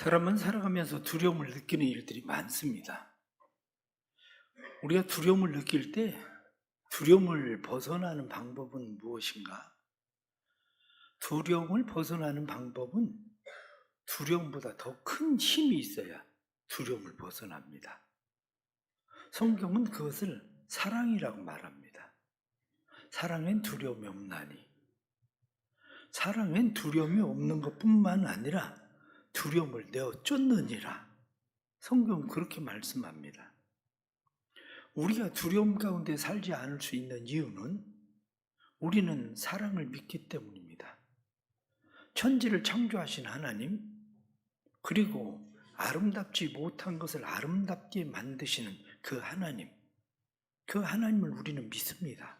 사람은 살아가면서 두려움을 느끼는 일들이 많습니다. 우리가 두려움을 느낄 때 두려움을 벗어나는 방법은 무엇인가? 두려움을 벗어나는 방법은 두려움보다 더 큰 힘이 있어야 두려움을 벗어납니다. 성경은 그것을 사랑이라고 말합니다. 사랑엔 두려움이 없나니. 사랑엔 두려움이 없는 것뿐만 아니라 두려움을 내어 쫓느니라. 성경은 그렇게 말씀합니다. 우리가 두려움 가운데 살지 않을 수 있는 이유는 우리는 사랑을 믿기 때문입니다. 천지를 창조하신 하나님, 그리고 아름답지 못한 것을 아름답게 만드시는 그 하나님을 우리는 믿습니다.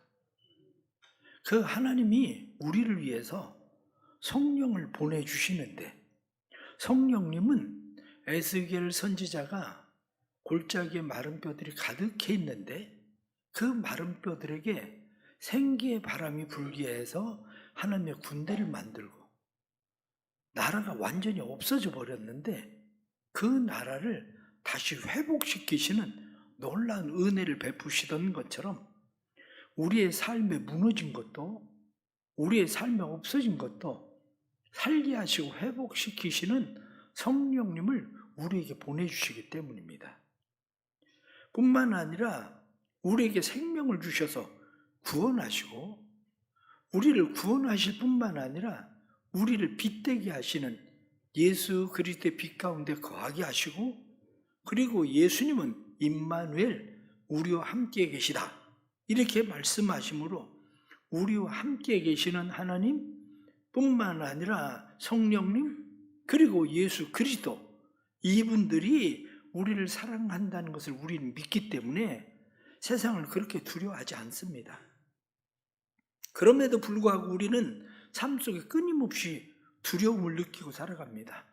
그 하나님이 우리를 위해서 성령을 보내주시는데, 성령님은 에스겔 선지자가 골짜기에 마른 뼈들이 가득해 있는데 그 마른 뼈들에게 생기의 바람이 불게 해서 하나님의 군대를 만들고 나라가 완전히 없어져 버렸는데 그 나라를 다시 회복시키시는 놀라운 은혜를 베푸시던 것처럼 우리의 삶에 무너진 것도 우리의 삶에 없어진 것도 살게 하시고 회복시키시는 성령님을 우리에게 보내주시기 때문입니다. 뿐만 아니라 우리에게 생명을 주셔서 구원하시고 우리를 구원하실 뿐만 아니라 우리를 빛되게 하시는 예수 그리스도의 빛 가운데 거하게 하시고 그리고 예수님은 임마누엘 우리와 함께 계시다 이렇게 말씀하시므로 우리와 함께 계시는 하나님 뿐만 아니라 성령님 그리고 예수 그리스도 이분들이 우리를 사랑한다는 것을 우리는 믿기 때문에 세상을 그렇게 두려워하지 않습니다. 그럼에도 불구하고 우리는 삶 속에 끊임없이 두려움을 느끼고 살아갑니다.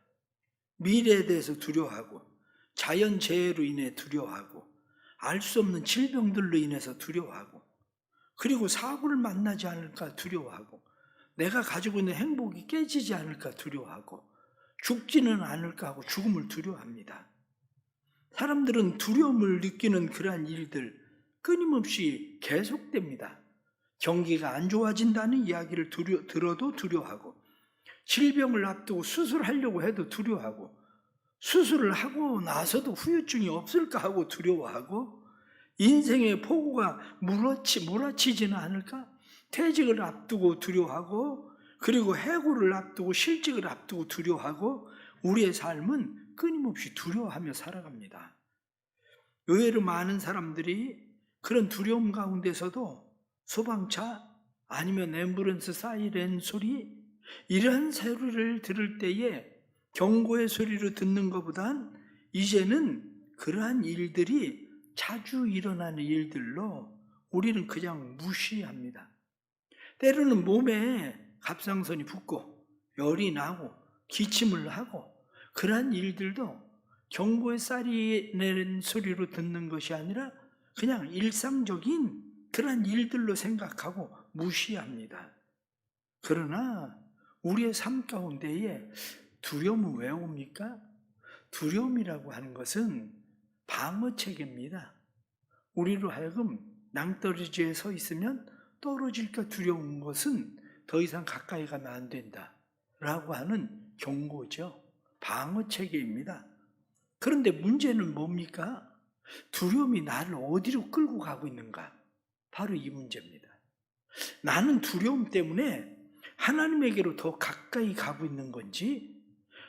미래에 대해서 두려워하고 자연재해로 인해 두려워하고 알 수 없는 질병들로 인해서 두려워하고 그리고 사고를 만나지 않을까 두려워하고 내가 가지고 있는 행복이 깨지지 않을까 두려워하고 죽지는 않을까 하고 죽음을 두려워합니다. 사람들은 두려움을 느끼는 그러한 일들 끊임없이 계속됩니다. 경기가 안 좋아진다는 이야기를 들어도 두려워하고 질병을 앞두고 수술하려고 해도 두려워하고 수술을 하고 나서도 후유증이 없을까 하고 두려워하고 인생의 폭우가 몰아치지는 않을까? 퇴직을 앞두고 두려워하고 그리고 해고를 앞두고 실직을 앞두고 두려워하고 우리의 삶은 끊임없이 두려워하며 살아갑니다. 의외로 많은 사람들이 그런 두려움 가운데서도 소방차 아니면 앰뷸런스 사이렌 소리 이런 소리를 들을 때에 경고의 소리로 듣는 것보단 이제는 그러한 일들이 자주 일어나는 일들로 우리는 그냥 무시합니다. 때로는 몸에 갑상선이 붓고 열이 나고 기침을 하고 그러한 일들도 경고의 사이렌 소리로 듣는 것이 아니라 그냥 일상적인 그러한 일들로 생각하고 무시합니다. 그러나 우리의 삶 가운데에 두려움은 왜 옵니까? 두려움이라고 하는 것은 방어체계입니다. 우리로 하여금 낭떠러지에 서 있으면 떨어질까 두려운 것은 더 이상 가까이 가면 안 된다 라고 하는 경고죠. 방어체계입니다. 그런데 문제는 뭡니까? 두려움이 나를 어디로 끌고 가고 있는가? 바로 이 문제입니다. 나는 두려움 때문에 하나님에게로 더 가까이 가고 있는 건지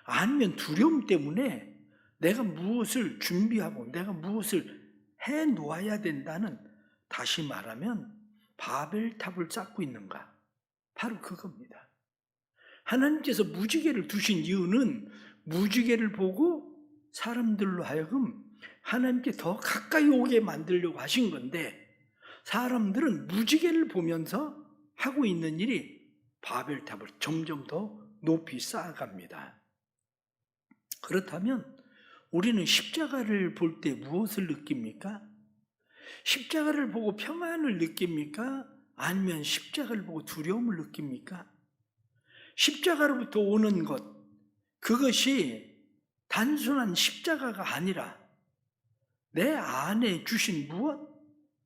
아니면 두려움 때문에 내가 무엇을 준비하고 내가 무엇을 해 놓아야 된다는 다시 말하면 바벨탑을 쌓고 있는가? 바로 그겁니다. 하나님께서 무지개를 두신 이유는 무지개를 보고 사람들로 하여금 하나님께 더 가까이 오게 만들려고 하신 건데 사람들은 무지개를 보면서 하고 있는 일이 바벨탑을 점점 더 높이 쌓아갑니다. 그렇다면 우리는 십자가를 볼 때 무엇을 느낍니까? 십자가를 보고 평안을 느낍니까? 아니면 십자가를 보고 두려움을 느낍니까? 십자가로부터 오는 것, 그것이 단순한 십자가가 아니라 내 안에 주신 무엇?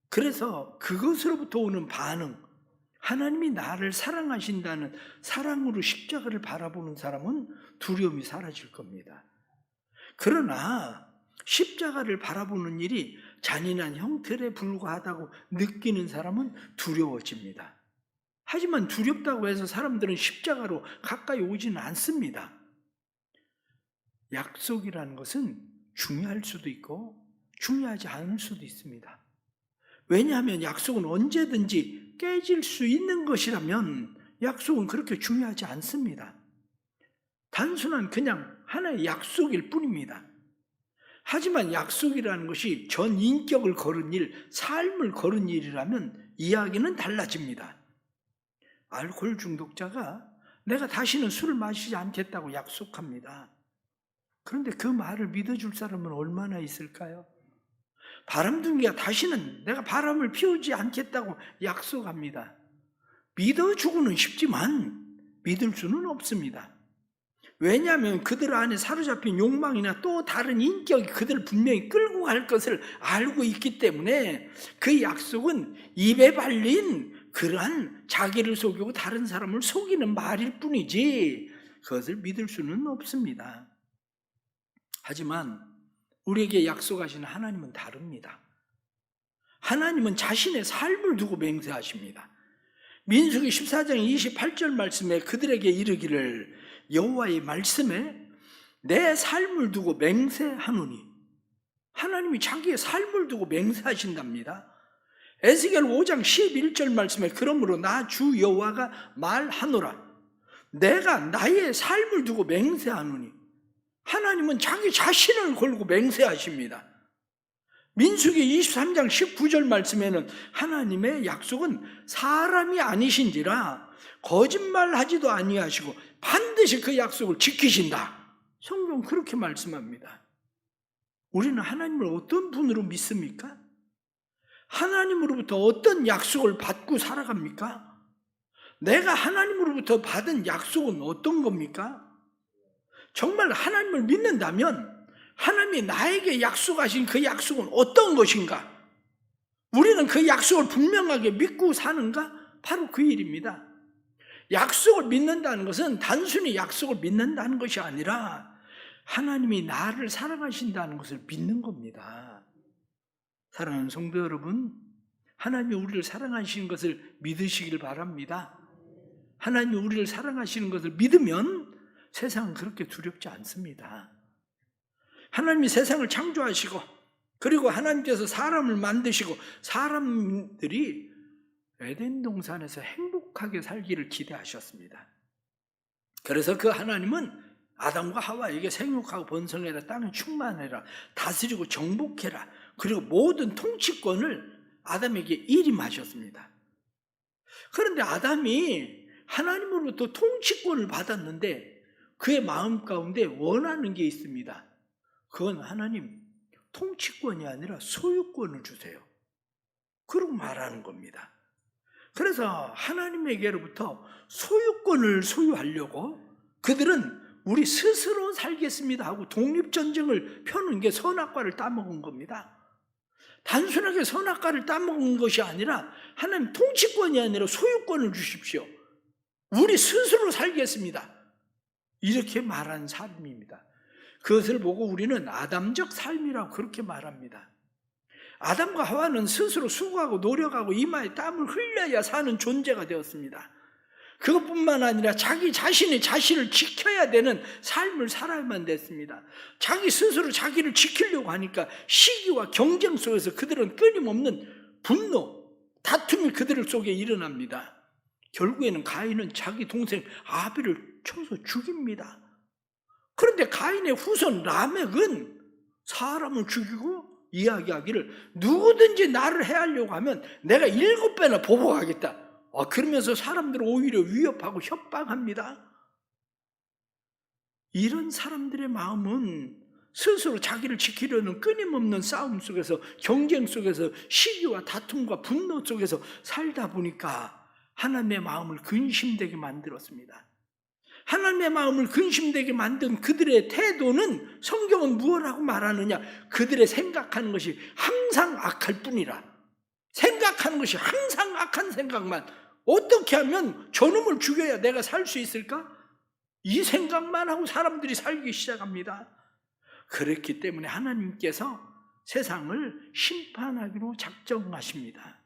그래서 그것으로부터 오는 반응, 하나님이 나를 사랑하신다는 사랑으로 십자가를 바라보는 사람은 두려움이 사라질 겁니다. 그러나 십자가를 바라보는 일이 잔인한 형틀에 불과하다고 느끼는 사람은 두려워집니다. 하지만 두렵다고 해서 사람들은 십자가로 가까이 오지는 않습니다. 약속이라는 것은 중요할 수도 있고 중요하지 않을 수도 있습니다. 왜냐하면 약속은 언제든지 깨질 수 있는 것이라면 약속은 그렇게 중요하지 않습니다. 단순한 그냥 하나의 약속일 뿐입니다. 하지만 약속이라는 것이 전 인격을 거는 일, 삶을 거는 일이라면 이야기는 달라집니다. 알코올 중독자가 내가 다시는 술을 마시지 않겠다고 약속합니다. 그런데 그 말을 믿어줄 사람은 얼마나 있을까요? 바람둥이가 다시는 내가 바람을 피우지 않겠다고 약속합니다. 믿어주고는 싶지만 믿을 수는 없습니다. 왜냐하면 그들 안에 사로잡힌 욕망이나 또 다른 인격이 그들을 분명히 끌고 갈 것을 알고 있기 때문에 그 약속은 입에 발린 그러한 자기를 속이고 다른 사람을 속이는 말일 뿐이지 그것을 믿을 수는 없습니다. 하지만 우리에게 약속하시는 하나님은 다릅니다. 하나님은 자신의 삶을 두고 맹세하십니다. 민수기 14장 28절 말씀에 그들에게 이르기를 여호와의 말씀에 내 삶을 두고 맹세하노니, 하나님이 자기의 삶을 두고 맹세하신답니다. 에스겔 5장 11절 말씀에 그러므로 나 주 여호와가 말하노라, 내가 나의 삶을 두고 맹세하노니, 하나님은 자기 자신을 걸고 맹세하십니다. 민수기 23장 19절 말씀에는 하나님의 약속은 사람이 아니신지라 거짓말하지도 아니하시고 반드시 그 약속을 지키신다. 성경 그렇게 말씀합니다. 우리는 하나님을 어떤 분으로 믿습니까? 하나님으로부터 어떤 약속을 받고 살아갑니까? 내가 하나님으로부터 받은 약속은 어떤 겁니까? 정말 하나님을 믿는다면 하나님이 나에게 약속하신 그 약속은 어떤 것인가? 우리는 그 약속을 분명하게 믿고 사는가? 바로 그 일입니다. 약속을 믿는다는 것은 단순히 약속을 믿는다는 것이 아니라 하나님이 나를 사랑하신다는 것을 믿는 겁니다. 사랑하는 성도 여러분, 하나님이 우리를 사랑하시는 것을 믿으시길 바랍니다. 하나님이 우리를 사랑하시는 것을 믿으면 세상은 그렇게 두렵지 않습니다. 하나님이 세상을 창조하시고 그리고 하나님께서 사람을 만드시고 사람들이 에덴 동산에서 행복하게 살기를 기대하셨습니다. 그래서 그 하나님은 아담과 하와에게 생육하고 번성해라, 땅에 충만해라, 다스리고 정복해라, 그리고 모든 통치권을 아담에게 일임하셨습니다. 그런데 아담이 하나님으로부터 통치권을 받았는데 그의 마음 가운데 원하는 게 있습니다. 그건 하나님, 통치권이 아니라 소유권을 주세요. 그러고 말하는 겁니다. 그래서 하나님에게로부터 소유권을 소유하려고 그들은 우리 스스로 살겠습니다 하고 독립전쟁을 펴는 게 선악과를 따먹은 겁니다. 단순하게 선악과를 따먹은 것이 아니라 하나님 통치권이 아니라 소유권을 주십시오. 우리 스스로 살겠습니다. 이렇게 말한 삶입니다. 그것을 보고 우리는 아담적 삶이라고 그렇게 말합니다. 아담과 하와는 스스로 수고하고 노력하고 이마에 땀을 흘려야 사는 존재가 되었습니다. 그것뿐만 아니라 자기 자신이 자신을 지켜야 되는 삶을 살아야만 됐습니다. 자기 스스로 자기를 지키려고 하니까 시기와 경쟁 속에서 그들은 끊임없는 분노, 다툼이 그들 속에 일어납니다. 결국에는 가인은 자기 동생 아벨을 쳐서 죽입니다. 그런데 가인의 후손 라멕은 사람을 죽이고 이야기하기를 누구든지 나를 해하려고 하면 내가 7배나 보복하겠다. 그러면서 사람들을 오히려 위협하고 협박합니다. 이런 사람들의 마음은 스스로 자기를 지키려는 끊임없는 싸움 속에서, 경쟁 속에서, 시기와 다툼과 분노 속에서 살다 보니까 하나님의 마음을 근심되게 만들었습니다. 하나님의 마음을 근심되게 만든 그들의 태도는 성경은 무엇라고 말하느냐? 그들의 생각하는 것이 항상 악할 뿐이라. 생각하는 것이 항상 악한 생각만. 어떻게 하면 저놈을 죽여야 내가 살 수 있을까? 이 생각만 하고 사람들이 살기 시작합니다. 그렇기 때문에 하나님께서 세상을 심판하기로 작정하십니다.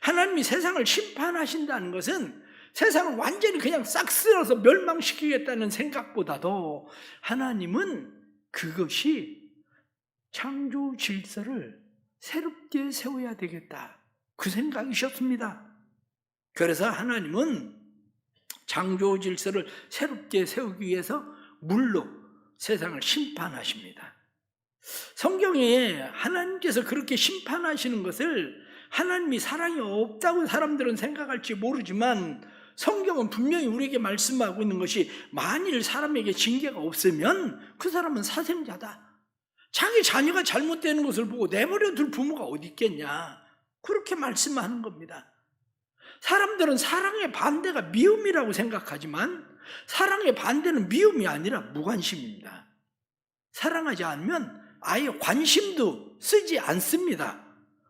하나님이 세상을 심판하신다는 것은 세상을 완전히 그냥 싹 쓸어서 멸망시키겠다는 생각보다도 하나님은 그것이 창조 질서를 새롭게 세워야 되겠다, 그 생각이셨습니다. 그래서 하나님은 창조 질서를 새롭게 세우기 위해서 물로 세상을 심판하십니다. 성경에 하나님께서 그렇게 심판하시는 것을 하나님이 사랑이 없다고 사람들은 생각할지 모르지만 성경은 분명히 우리에게 말씀하고 있는 것이 만일 사람에게 징계가 없으면 그 사람은 사생자다. 자기 자녀가 잘못되는 것을 보고 내버려 둘 부모가 어디 있겠냐, 그렇게 말씀하는 겁니다. 사람들은 사랑의 반대가 미움이라고 생각하지만 사랑의 반대는 미움이 아니라 무관심입니다. 사랑하지 않으면 아예 관심도 쓰지 않습니다.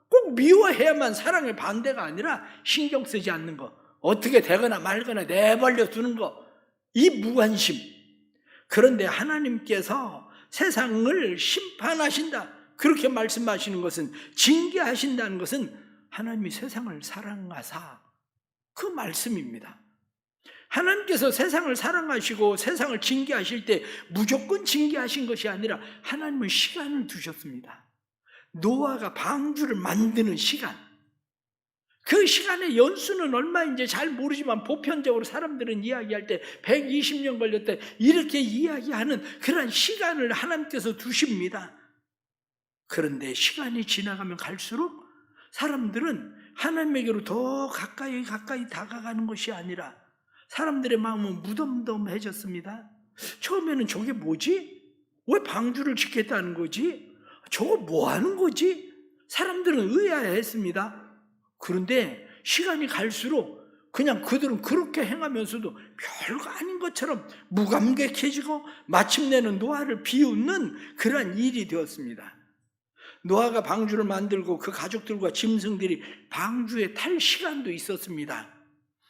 꼭 미워해야만 사랑의 반대가 아니라 신경 쓰지 않는 거, 어떻게 되거나 말거나 내버려 두는 거, 이 무관심. 그런데 하나님께서 세상을 심판하신다, 그렇게 말씀하시는 것은, 징계하신다는 것은 하나님이 세상을 사랑하사, 그 말씀입니다. 하나님께서 세상을 사랑하시고 세상을 징계하실 때 무조건 징계하신 것이 아니라 하나님은 시간을 두셨습니다. 노아가 방주를 만드는 시간, 그 시간의 연수는 얼마인지 잘 모르지만 보편적으로 사람들은 이야기할 때 120년 걸렸다, 이렇게 이야기하는 그런 시간을 하나님께서 두십니다. 그런데 시간이 지나가면 갈수록 사람들은 하나님에게로 더 가까이 다가가는 것이 아니라 사람들의 마음은 무덤덤해졌습니다. 처음에는 저게 뭐지? 왜 방주를 짓겠다는 거지? 저거 뭐 하는 거지? 사람들은 의아해했습니다. 그런데 시간이 갈수록 그냥 그들은 그렇게 행하면서도 별거 아닌 것처럼 무감각해지고 마침내는 노아를 비웃는 그러한 일이 되었습니다. 노아가 방주를 만들고 그 가족들과 짐승들이 방주에 탈 시간도 있었습니다.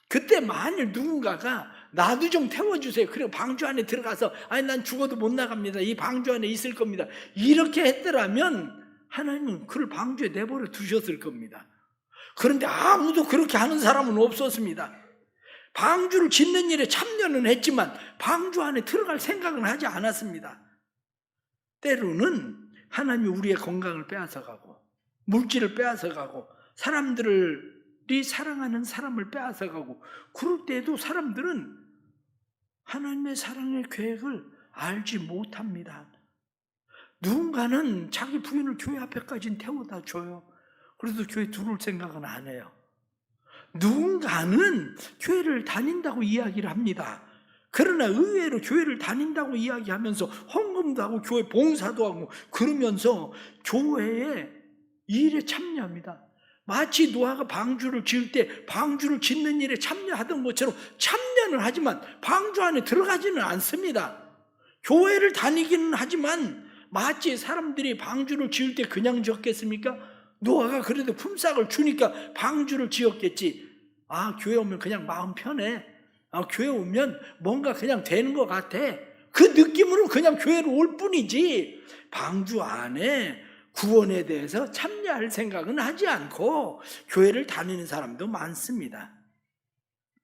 그때 만일 누군가가 나도 좀 태워주세요, 그리고 방주 안에 들어가서 아니 난 죽어도 못 나갑니다, 이 방주 안에 있을 겁니다, 이렇게 했더라면 하나님은 그를 방주에 내버려 두셨을 겁니다. 그런데 아무도 그렇게 하는 사람은 없었습니다. 방주를 짓는 일에 참여는 했지만 방주 안에 들어갈 생각은 하지 않았습니다. 때로는 하나님이 우리의 건강을 빼앗아가고 물질을 빼앗아가고 사람들이 사랑하는 사람을 빼앗아가고, 그럴 때에도 사람들은 하나님의 사랑의 계획을 알지 못합니다. 누군가는 자기 부인을 교회 앞에까지 태워다 줘요. 그래도 교회 들어올 생각은 안 해요. 누군가는 교회를 다닌다고 이야기를 합니다. 그러나 의외로 교회를 다닌다고 이야기하면서 헌금도 하고 교회 봉사도 하고 그러면서 교회의 일에 참여합니다. 마치 노아가 방주를 지을 때 방주를 짓는 일에 참여하던 것처럼 참여는 하지만 방주 안에 들어가지는 않습니다. 교회를 다니기는 하지만 마치 사람들이 방주를 지을 때 그냥 지었겠습니까? 노아가 그래도 품삯을 주니까 방주를 지었겠지. 아, 교회 오면 그냥 마음 편해, 교회 오면 뭔가 그냥 되는 것 같아, 그 느낌으로 그냥 교회로 올 뿐이지 방주 안에 구원에 대해서 참여할 생각은 하지 않고 교회를 다니는 사람도 많습니다.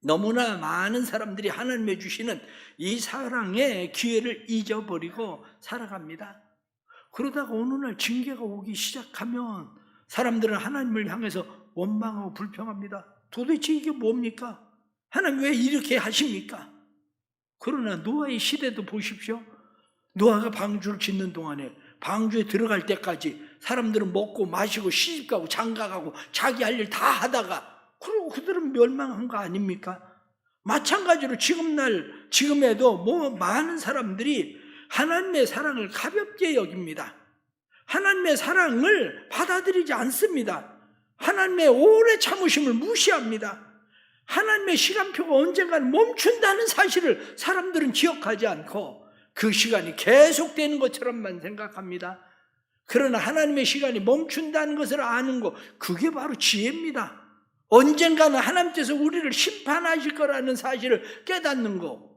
너무나 많은 사람들이 하나님의 주시는 이 사랑의 기회를 잊어버리고 살아갑니다. 그러다가 어느 날 징계가 오기 시작하면 사람들은 하나님을 향해서 원망하고 불평합니다. 도대체 이게 뭡니까? 하나님 왜 이렇게 하십니까? 그러나 노아의 시대도 보십시오. 노아가 방주를 짓는 동안에 방주에 들어갈 때까지 사람들은 먹고 마시고 시집가고 장가가고 자기 할 일 다 하다가, 그리고 그들은 멸망한 거 아닙니까? 마찬가지로 지금에도 많은 사람들이 하나님의 사랑을 가볍게 여깁니다. 하나님의 사랑을 받아들이지 않습니다. 하나님의 오래 참으심을 무시합니다. 하나님의 시간표가 언젠가는 멈춘다는 사실을 사람들은 기억하지 않고 그 시간이 계속되는 것처럼만 생각합니다. 그러나 하나님의 시간이 멈춘다는 것을 아는 것, 그게 바로 지혜입니다. 언젠가는 하나님께서 우리를 심판하실 거라는 사실을 깨닫는 것.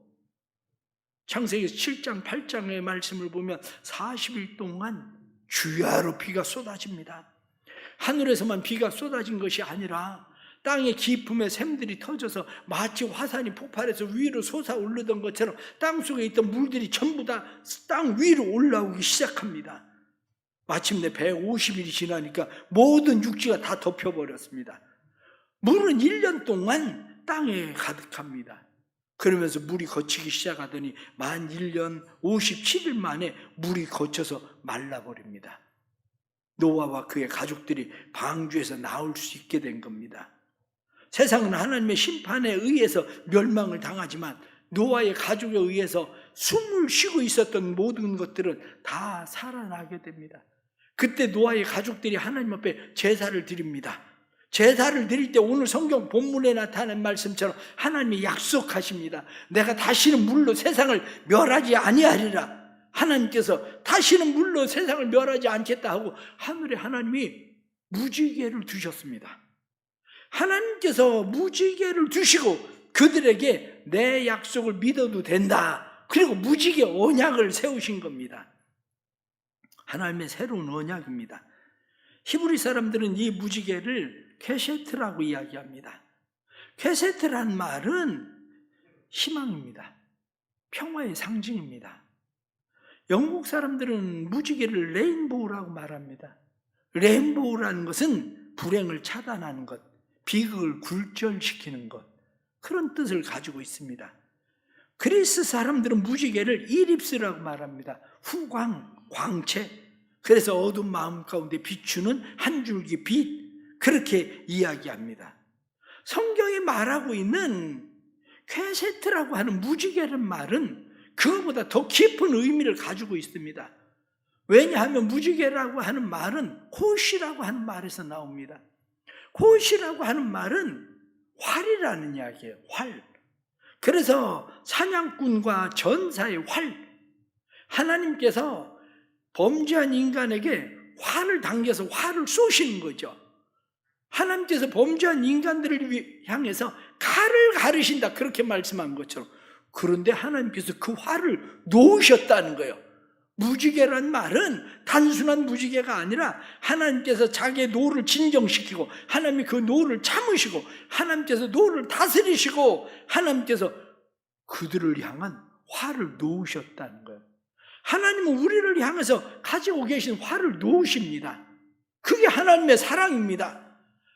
창세기 7장 8장의 말씀을 보면 40일 동안 주야로 비가 쏟아집니다. 하늘에서만 비가 쏟아진 것이 아니라 땅의 깊음에 샘들이 터져서 마치 화산이 폭발해서 위로 솟아오르던 것처럼 땅속에 있던 물들이 전부 다 땅 위로 올라오기 시작합니다. 마침내 150일이 지나니까 모든 육지가 다 덮여버렸습니다. 물은 1년 동안 땅에 가득합니다. 그러면서 물이 거치기 시작하더니 만 1년 57일 만에 물이 거쳐서 말라버립니다. 노아와 그의 가족들이 방주에서 나올 수 있게 된 겁니다. 세상은 하나님의 심판에 의해서 멸망을 당하지만 노아의 가족에 의해서 숨을 쉬고 있었던 모든 것들은 다 살아나게 됩니다. 그때 노아의 가족들이 하나님 앞에 제사를 드립니다. 제사를 드릴 때 오늘 성경 본문에 나타난 말씀처럼 하나님이 약속하십니다. 내가 다시는 물로 세상을 멸하지 아니하리라. 하나님께서 다시는 물로 세상을 멸하지 않겠다 하고 하늘에 하나님이 무지개를 두셨습니다. 하나님께서 무지개를 두시고 그들에게 내 약속을 믿어도 된다. 그리고 무지개 언약을 세우신 겁니다. 하나님의 새로운 언약입니다. 히브리 사람들은 이 무지개를 케세트라고 이야기합니다. 케세트란 말은 희망입니다. 평화의 상징입니다. 영국 사람들은 무지개를 레인보우라고 말합니다. 레인보우라는 것은 불행을 차단하는 것, 비극을 굴절시키는 것, 그런 뜻을 가지고 있습니다. 그리스 사람들은 무지개를 이립스라고 말합니다. 후광, 광채, 그래서 어두운 마음 가운데 비추는 한 줄기 빛, 그렇게 이야기합니다. 성경이 말하고 있는 퀘세트라고 하는 무지개라는 말은 그것보다 더 깊은 의미를 가지고 있습니다. 왜냐하면 무지개라고 하는 말은 콧이라고 하는 말에서 나옵니다. 콧이라고 하는 말은 활이라는 이야기예요. 활. 그래서 사냥꾼과 전사의 활. 하나님께서 범죄한 인간에게 활을 당겨서 활을 쏘시는 거죠. 하나님께서 범죄한 인간들을 향해서 칼을 가르신다, 그렇게 말씀한 것처럼. 그런데 하나님께서 그 활을 놓으셨다는 거예요. 무지개란 말은 단순한 무지개가 아니라 하나님께서 자기의 노를 진정시키고 하나님이 그 노를 참으시고 하나님께서 노를 다스리시고 하나님께서 그들을 향한 활을 놓으셨다는 거예요. 하나님은 우리를 향해서 가지고 계신 활을 놓으십니다. 그게 하나님의 사랑입니다.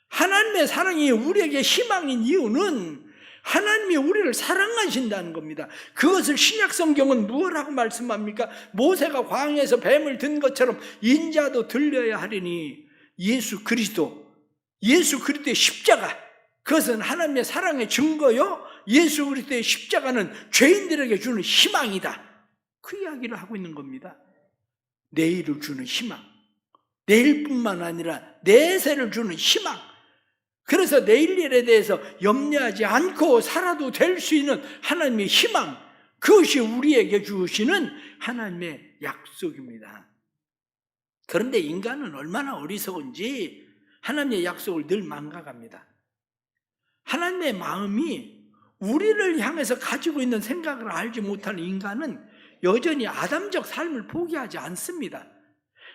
하나님의 사랑이 우리에게 희망인 이유는 하나님이 우리를 사랑하신다는 겁니다. 그것을 신약 성경은 무엇라고 말씀합니까? 모세가 광야에서 뱀을 든 것처럼 인자도 들려야 하리니 예수 그리스도의 십자가, 그것은 하나님의 사랑의 증거요, 예수 그리스도의 십자가는 죄인들에게 주는 희망이다. 그 이야기를 하고 있는 겁니다. 내일을 주는 희망, 내일뿐만 아니라 내세를 주는 희망. 그래서 내일 일에 대해서 염려하지 않고 살아도 될 수 있는 하나님의 희망, 그것이 우리에게 주시는 하나님의 약속입니다. 그런데 인간은 얼마나 어리석은지 하나님의 약속을 늘 망각합니다. 하나님의 마음이 우리를 향해서 가지고 있는 생각을 알지 못하는 인간은 여전히 아담적 삶을 포기하지 않습니다.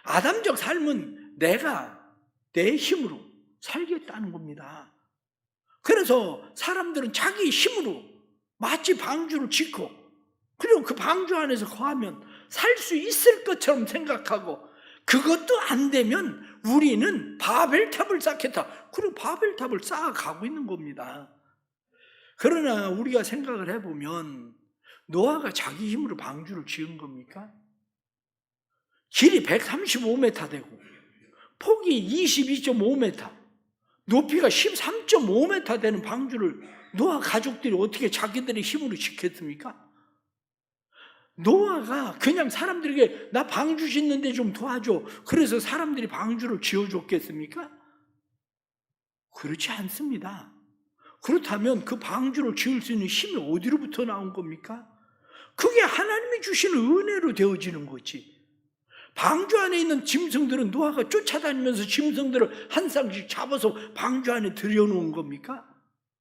아담적 삶은 내가 내 힘으로 살겠다는 겁니다. 그래서 사람들은 자기 힘으로 마치 방주를 짓고 그리고 그 방주 안에서 거하면 살 수 있을 것처럼 생각하고, 그것도 안 되면 우리는 바벨탑을 쌓겠다. 그리고 바벨탑을 쌓아가고 있는 겁니다. 그러나 우리가 생각을 해보면 노아가 자기 힘으로 방주를 지은 겁니까? 길이 135m 되고 폭이 22.5m, 높이가 13.5m 되는 방주를 노아 가족들이 어떻게 자기들의 힘으로 짓겠습니까? 노아가 그냥 사람들에게 나 방주 짓는데 좀 도와줘, 그래서 사람들이 방주를 지어줬겠습니까? 그렇지 않습니다. 그렇다면 그 방주를 지을 수 있는 힘이 어디로부터 나온 겁니까? 그게 하나님이 주시는 은혜로 되어지는 거지. 방주 안에 있는 짐승들은 노아가 쫓아다니면서 짐승들을 한 쌍씩 잡아서 방주 안에 들여놓은 겁니까?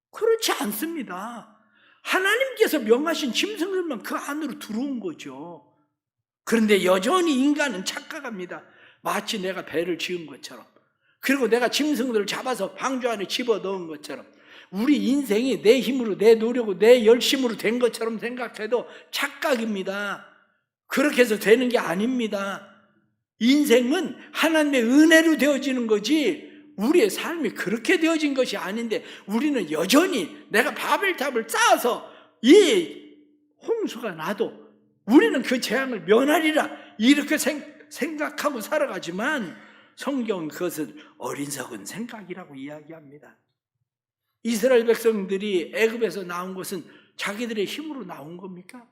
그렇지 않습니다. 하나님께서 명하신 짐승들만 그 안으로 들어온 거죠. 그런데 여전히 인간은 착각합니다. 마치 내가 배를 지은 것처럼, 그리고 내가 짐승들을 잡아서 방주 안에 집어넣은 것처럼, 우리 인생이 내 힘으로, 내 노력으로, 내 열심으로 된 것처럼 생각해도 착각입니다. 그렇게 해서 되는 게 아닙니다. 인생은 하나님의 은혜로 되어지는 거지 우리의 삶이 그렇게 되어진 것이 아닌데, 우리는 여전히 내가 바벨탑을 쌓아서 이 홍수가 나도 우리는 그 재앙을 면하리라 이렇게 생각하고 살아가지만, 성경은 그것을 어리석은 생각이라고 이야기합니다. 이스라엘 백성들이 애굽에서 나온 것은 자기들의 힘으로 나온 겁니까?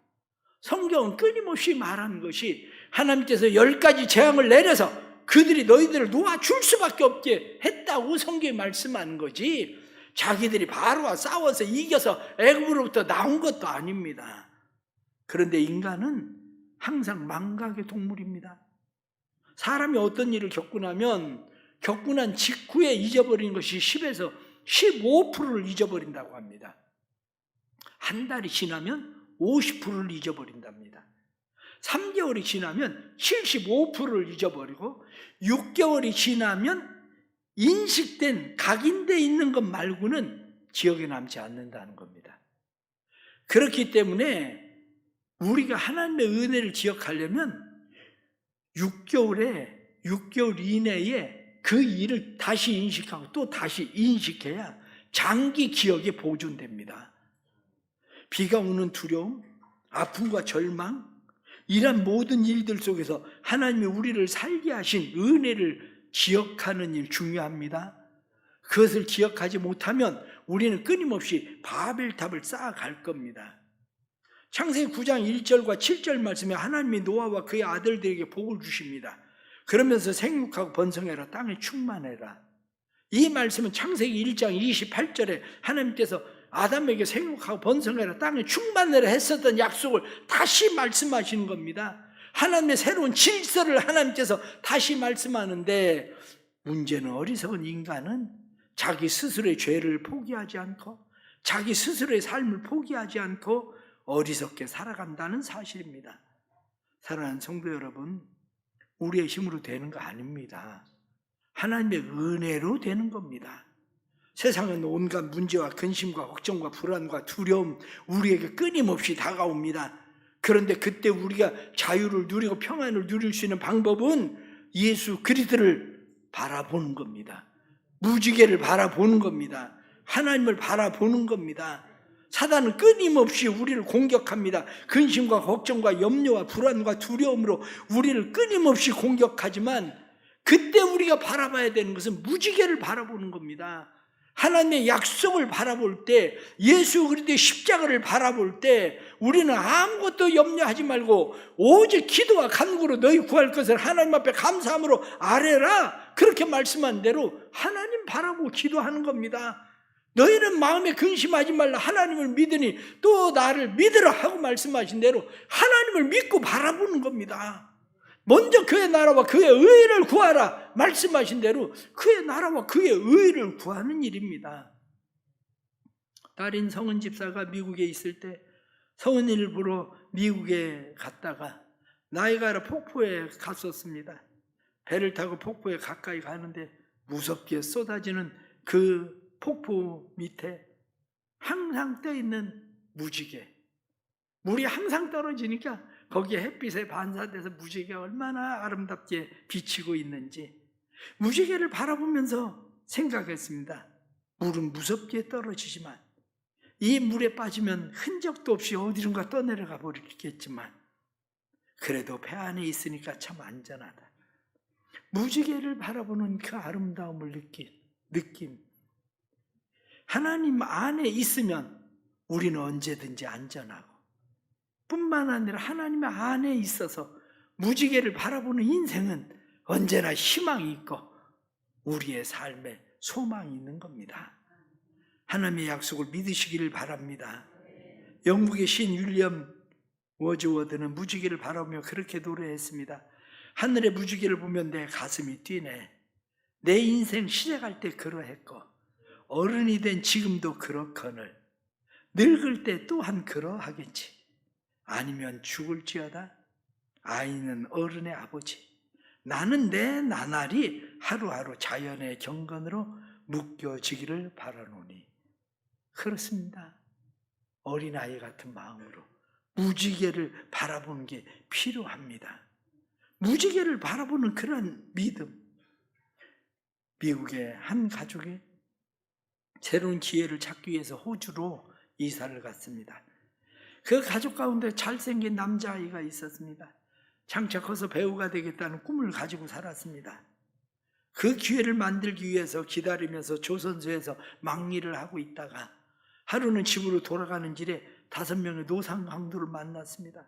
성경은 끊임없이 말하는 것이 하나님께서 10가지 재앙을 내려서 그들이 너희들을 놓아줄 수밖에 없게 했다고 성경이 말씀하는 거지, 자기들이 바로와 싸워서 이겨서 애굽으로부터 나온 것도 아닙니다. 그런데 인간은 항상 망각의 동물입니다. 사람이 어떤 일을 겪고 나면 겪고 난 직후에 잊어버리는 것이 10에서 15%를 잊어버린다고 합니다. 한 달이 지나면 50%를 잊어버린답니다. 3개월이 지나면 75%를 잊어버리고, 6개월이 지나면 인식된, 각인되어 있는 것 말고는 기억에 남지 않는다는 겁니다. 그렇기 때문에 우리가 하나님의 은혜를 기억하려면 6개월 이내에 그 일을 다시 인식하고 또 다시 인식해야 장기 기억에 보존됩니다. 비가 오는 두려움, 아픔과 절망, 이런 모든 일들 속에서 하나님이 우리를 살게 하신 은혜를 기억하는 일 중요합니다. 그것을 기억하지 못하면 우리는 끊임없이 바벨탑을 쌓아갈 겁니다. 창세기 9장 1절과 7절 말씀에 하나님이 노아와 그의 아들들에게 복을 주십니다. 그러면서 생육하고 번성해라, 땅에 충만해라. 이 말씀은 창세기 1장 28절에 하나님께서 아담에게 생육하고 번성해라, 땅에 충만해라 했었던 약속을 다시 말씀하시는 겁니다. 하나님의 새로운 질서를 하나님께서 다시 말씀하는데, 문제는 어리석은 인간은 자기 스스로의 죄를 포기하지 않고 자기 스스로의 삶을 포기하지 않고 어리석게 살아간다는 사실입니다. 사랑하는 성도 여러분, 우리의 힘으로 되는 거 아닙니다. 하나님의 은혜로 되는 겁니다. 세상은 온갖 문제와 근심과 걱정과 불안과 두려움 우리에게 끊임없이 다가옵니다. 그런데 그때 우리가 자유를 누리고 평안을 누릴 수 있는 방법은 예수 그리스도를 바라보는 겁니다. 무지개를 바라보는 겁니다. 하나님을 바라보는 겁니다. 사단은 끊임없이 우리를 공격합니다. 근심과 걱정과 염려와 불안과 두려움으로 우리를 끊임없이 공격하지만, 그때 우리가 바라봐야 되는 것은 무지개를 바라보는 겁니다. 하나님의 약속을 바라볼 때, 예수 그리스도의 십자가를 바라볼 때 우리는 아무것도 염려하지 말고 오직 기도와 간구로 너희 구할 것을 하나님 앞에 감사함으로 아뢰라, 그렇게 말씀한 대로 하나님 바라보고 기도하는 겁니다. 너희는 마음에 근심하지 말라, 하나님을 믿으니 또 나를 믿으라 하고 말씀하신 대로 하나님을 믿고 바라보는 겁니다. 먼저 그의 나라와 그의 의를 구하라 말씀하신 대로 그의 나라와 그의 의를 구하는 일입니다. 딸인 성은 집사가 미국에 있을 때 성은이를 보러 미국에 갔다가 나이가라 폭포에 갔었습니다. 배를 타고 폭포에 가까이 가는데 무섭게 쏟아지는 그 폭포 밑에 항상 떠있는 무지개, 물이 항상 떨어지니까 거기에 햇빛에 반사돼서 무지개가 얼마나 아름답게 비치고 있는지 무지개를 바라보면서 생각했습니다. 물은 무섭게 떨어지지만 이 물에 빠지면 흔적도 없이 어디론가 떠내려가 버리겠지만 그래도 배 안에 있으니까 참 안전하다. 무지개를 바라보는 그 아름다움을 느낌. 하나님 안에 있으면 우리는 언제든지 안전하고, 뿐만 아니라 하나님 안에 있어서 무지개를 바라보는 인생은 언제나 희망이 있고 우리의 삶에 소망이 있는 겁니다. 하나님의 약속을 믿으시기를 바랍니다. 영국의 시인 윌리엄 워즈워드는 무지개를 바라보며 그렇게 노래했습니다. 하늘의 무지개를 보면 내 가슴이 뛰네. 내 인생 시작할 때 그러했고 어른이 된 지금도 그렇거늘 늙을 때 또한 그러하겠지. 아니면 죽을지어다. 아이는 어른의 아버지. 나는 내 나날이 하루하루 자연의 경건으로 묶여지기를 바라노니. 그렇습니다. 어린아이 같은 마음으로 무지개를 바라보는 게 필요합니다. 무지개를 바라보는 그런 믿음. 미국의 한 가족이 새로운 기회를 찾기 위해서 호주로 이사를 갔습니다. 그 가족 가운데 잘생긴 남자아이가 있었습니다. 장차 커서 배우가 되겠다는 꿈을 가지고 살았습니다. 그 기회를 만들기 위해서 기다리면서 조선소에서 막일을 하고 있다가 하루는 집으로 돌아가는 길에 5명의 노상 강도를 만났습니다.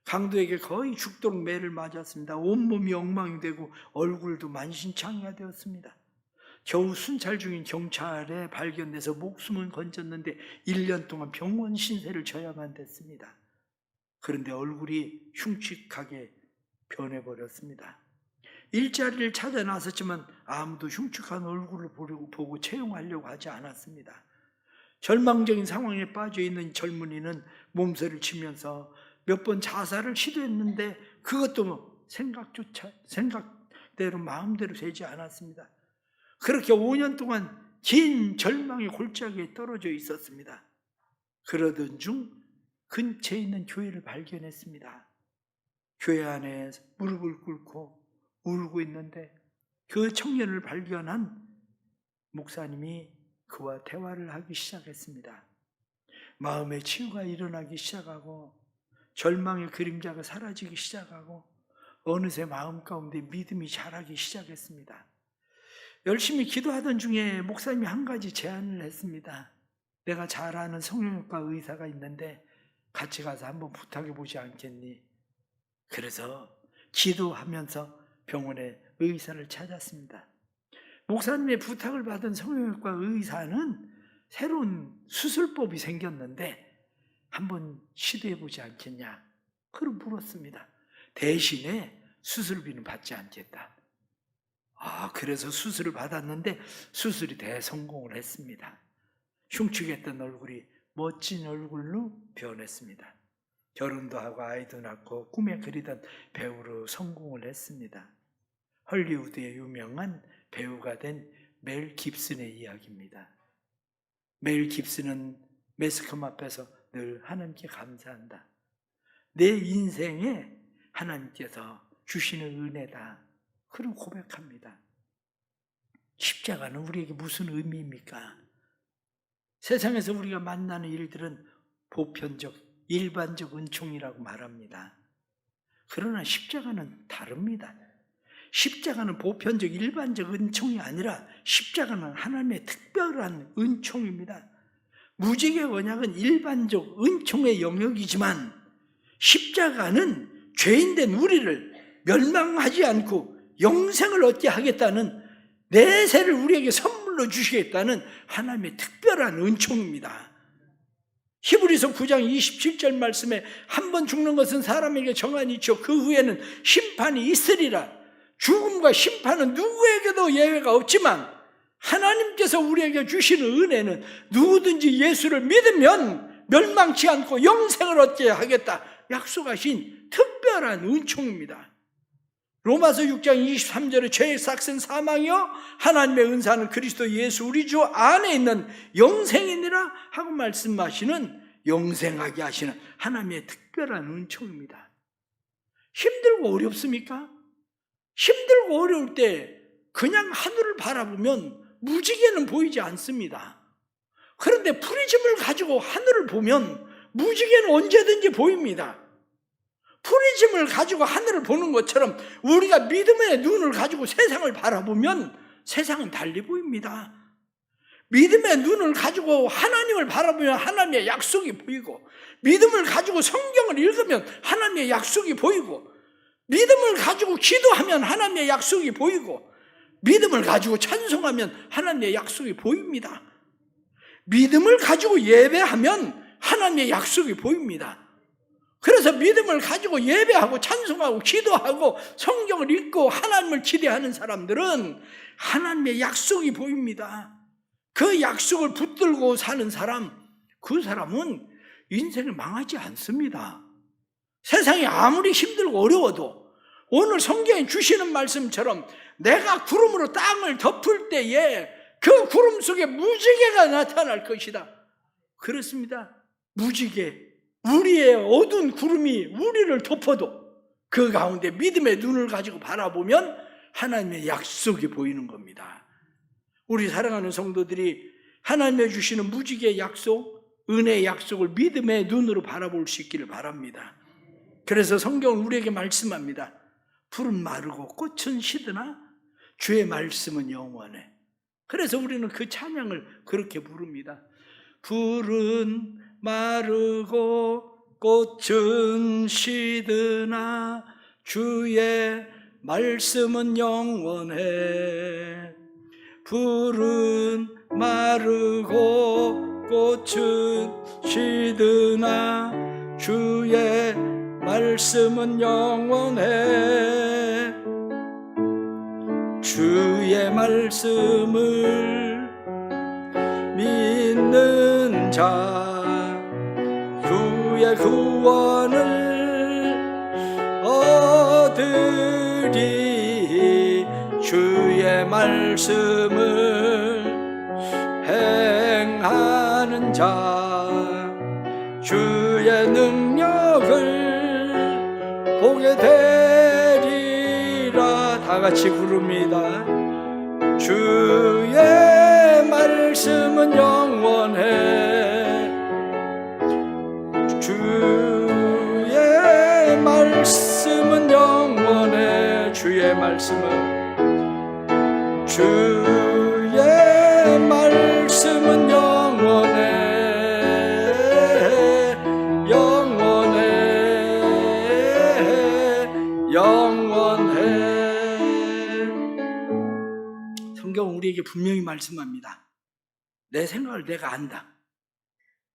강도에게 거의 죽도록 매를 맞았습니다. 온몸이 엉망이 되고 얼굴도 만신창이가 되었습니다. 겨우 순찰 중인 경찰에 발견돼서 목숨은 건졌는데 1년 동안 병원 신세를 져야만 됐습니다. 그런데 얼굴이 흉측하게 변해버렸습니다. 일자리를 찾아 나섰지만 아무도 흉측한 얼굴을 보고 채용하려고 하지 않았습니다. 절망적인 상황에 빠져있는 젊은이는 몸서리를 치면서 몇 번 자살을 시도했는데 그것도 생각대로 마음대로 되지 않았습니다. 그렇게 5년 동안 긴 절망의 골짜기에 떨어져 있었습니다. 그러던 중 근처에 있는 교회를 발견했습니다. 교회 안에 무릎을 꿇고 울고 있는데 그 청년을 발견한 목사님이 그와 대화를 하기 시작했습니다. 마음의 치유가 일어나기 시작하고 절망의 그림자가 사라지기 시작하고 어느새 마음 가운데 믿음이 자라기 시작했습니다. 열심히 기도하던 중에 목사님이 한 가지 제안을 했습니다. 내가 잘 아는 성형외과 의사가 있는데 같이 가서 한번 부탁해 보지 않겠니? 그래서 기도하면서 병원에 의사를 찾았습니다. 목사님의 부탁을 받은 성형외과 의사는 새로운 수술법이 생겼는데 한번 시도해 보지 않겠냐? 그걸 물었습니다. 대신에 수술비는 받지 않겠다. 그래서 수술을 받았는데 수술이 대성공을 했습니다. 흉측했던 얼굴이 멋진 얼굴로 변했습니다. 결혼도 하고 아이도 낳고 꿈에 그리던 배우로 성공을 했습니다. 헐리우드의 유명한 배우가 된 멜 깁슨의 이야기입니다. 멜 깁슨은 매스컴 앞에서 늘 하나님께 감사한다. 내 인생에 하나님께서 주시는 은혜다. 그런 고백합니다. 십자가는 우리에게 무슨 의미입니까? 세상에서 우리가 만나는 일들은 보편적, 일반적 은총이라고 말합니다. 그러나 십자가는 다릅니다. 십자가는 보편적, 일반적 은총이 아니라 십자가는 하나님의 특별한 은총입니다. 무지개 언약은 일반적 은총의 영역이지만 십자가는 죄인된 우리를 멸망하지 않고 영생을 얻게 하겠다는 내세를 우리에게 선물로 주시겠다는 하나님의 특별한 은총입니다. 히브리서 9장 27절 말씀에 한 번 죽는 것은 사람에게 정한이 있죠. 그 후에는 심판이 있으리라. 죽음과 심판은 누구에게도 예외가 없지만 하나님께서 우리에게 주시는 은혜는 누구든지 예수를 믿으면 멸망치 않고 영생을 얻게 하겠다 약속하신 특별한 은총입니다. 로마서 6장 23절에 죄의 삭은 사망이요 하나님의 은사는 그리스도 예수 우리 주 안에 있는 영생이니라 하고 말씀하시는 영생하게 하시는 하나님의 특별한 은총입니다. 힘들고 어렵습니까? 힘들고 어려울 때 그냥 하늘을 바라보면 무지개는 보이지 않습니다. 그런데 프리즘을 가지고 하늘을 보면 무지개는 언제든지 보입니다. 프리즘을 가지고 하늘을 보는 것처럼 우리가 믿음의 눈을 가지고 세상을 바라보면 세상은 달리 보입니다. 믿음의 눈을 가지고 하나님을 바라보면 하나님의 약속이 보이고, 믿음을 가지고 성경을 읽으면 하나님의 약속이 보이고, 믿음을 가지고 기도하면 하나님의 약속이 보이고, 믿음을 가지고 찬송하면 하나님의 약속이 보입니다. 믿음을 가지고 예배하면 하나님의 약속이 보입니다. 그래서 믿음을 가지고 예배하고 찬송하고 기도하고 성경을 읽고 하나님을 기대하는 사람들은 하나님의 약속이 보입니다. 그 약속을 붙들고 사는 사람, 그 사람은 인생을 망하지 않습니다. 세상이 아무리 힘들고 어려워도 오늘 성경에 주시는 말씀처럼 내가 구름으로 땅을 덮을 때에 그 구름 속에 무지개가 나타날 것이다. 그렇습니다. 무지개, 우리의 어두운 구름이 우리를 덮어도 그 가운데 믿음의 눈을 가지고 바라보면 하나님의 약속이 보이는 겁니다. 우리 사랑하는 성도들이 하나님의 주시는 무지개의 약속, 은혜의 약속을 믿음의 눈으로 바라볼 수 있기를 바랍니다. 그래서 성경은 우리에게 말씀합니다. 풀은 마르고 꽃은 시드나 주의 말씀은 영원해. 그래서 우리는 그 찬양을 그렇게 부릅니다. 풀은 마르고 꽃은 시드나 주의 말씀은 영원해. 풀은 마르고 꽃은 시드나 주의 말씀은 영원해. 주의 말씀을 믿는 자 주의 구원을 얻으리. 주의 말씀을 행하는 자 주의 능력을 보게 되리라. 다 같이 부릅니다. 주의 말씀은 영원해. 주의 말씀은 영원해. 주의 말씀은 영원해. 성경은 우리에게 분명히 말씀합니다. 내 생각을 내가 안다.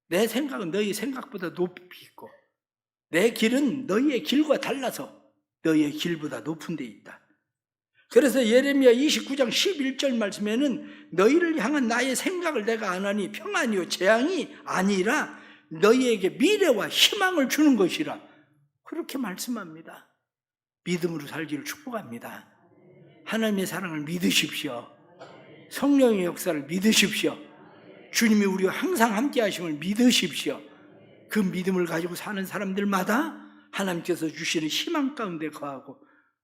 내 생각은 너희 생각보다 높이 있고 내 길은 너희의 길과 달라서 너희의 길보다 높은 데 있다. 그래서 예레미야 29장 11절 말씀에는 너희를 향한 나의 생각을 내가 아나니 평안이요 재앙이 아니라 너희에게 미래와 희망을 주는 것이라. 그렇게 말씀합니다. 믿음으로 살기를 축복합니다. 하나님의 사랑을 믿으십시오. 성령의 역사를 믿으십시오. 주님이 우리와 항상 함께 하심을 믿으십시오. 그 믿음을 가지고 사는 사람들마다 하나님께서 주시는 희망 가운데 거하고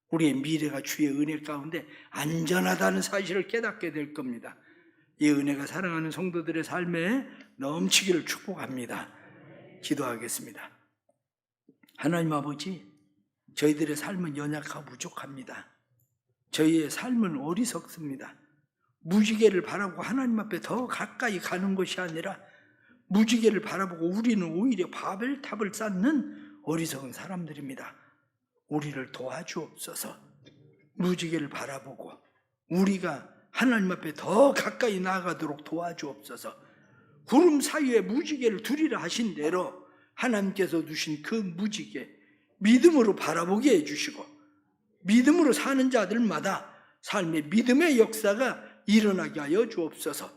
우리의 미래가 주의 은혜 가운데 안전하다는 사실을 깨닫게 될 겁니다. 이 은혜가 사랑하는 성도들의 삶에 넘치기를 축복합니다. 기도하겠습니다. 하나님 아버지, 저희들의 삶은 연약하고 부족합니다. 저희의 삶은 어리석습니다. 무지개를 바라보고 하나님 앞에 더 가까이 가는 것이 아니라 무지개를 바라보고 우리는 오히려 바벨탑을 쌓는 어리석은 사람들입니다. 우리를 도와주옵소서. 무지개를 바라보고 우리가 하나님 앞에 더 가까이 나아가도록 도와주옵소서. 구름 사이에 무지개를 두리라 하신 대로 하나님께서 주신 그 무지개 믿음으로 바라보게 해주시고 믿음으로 사는 자들마다 삶의 믿음의 역사가 일어나게 하여 주옵소서.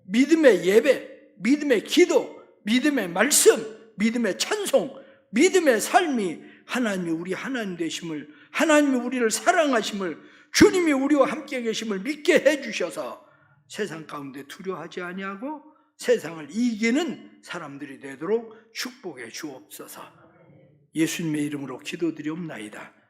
믿음의 예배, 믿음의 기도, 믿음의 말씀, 믿음의 찬송, 믿음의 삶이 하나님이 우리 하나님 되심을, 하나님이 우리를 사랑하심을, 주님이 우리와 함께 계심을 믿게 해주셔서 세상 가운데 두려워하지 아니하고 세상을 이기는 사람들이 되도록 축복해 주옵소서. 예수님의 이름으로 기도드리옵나이다.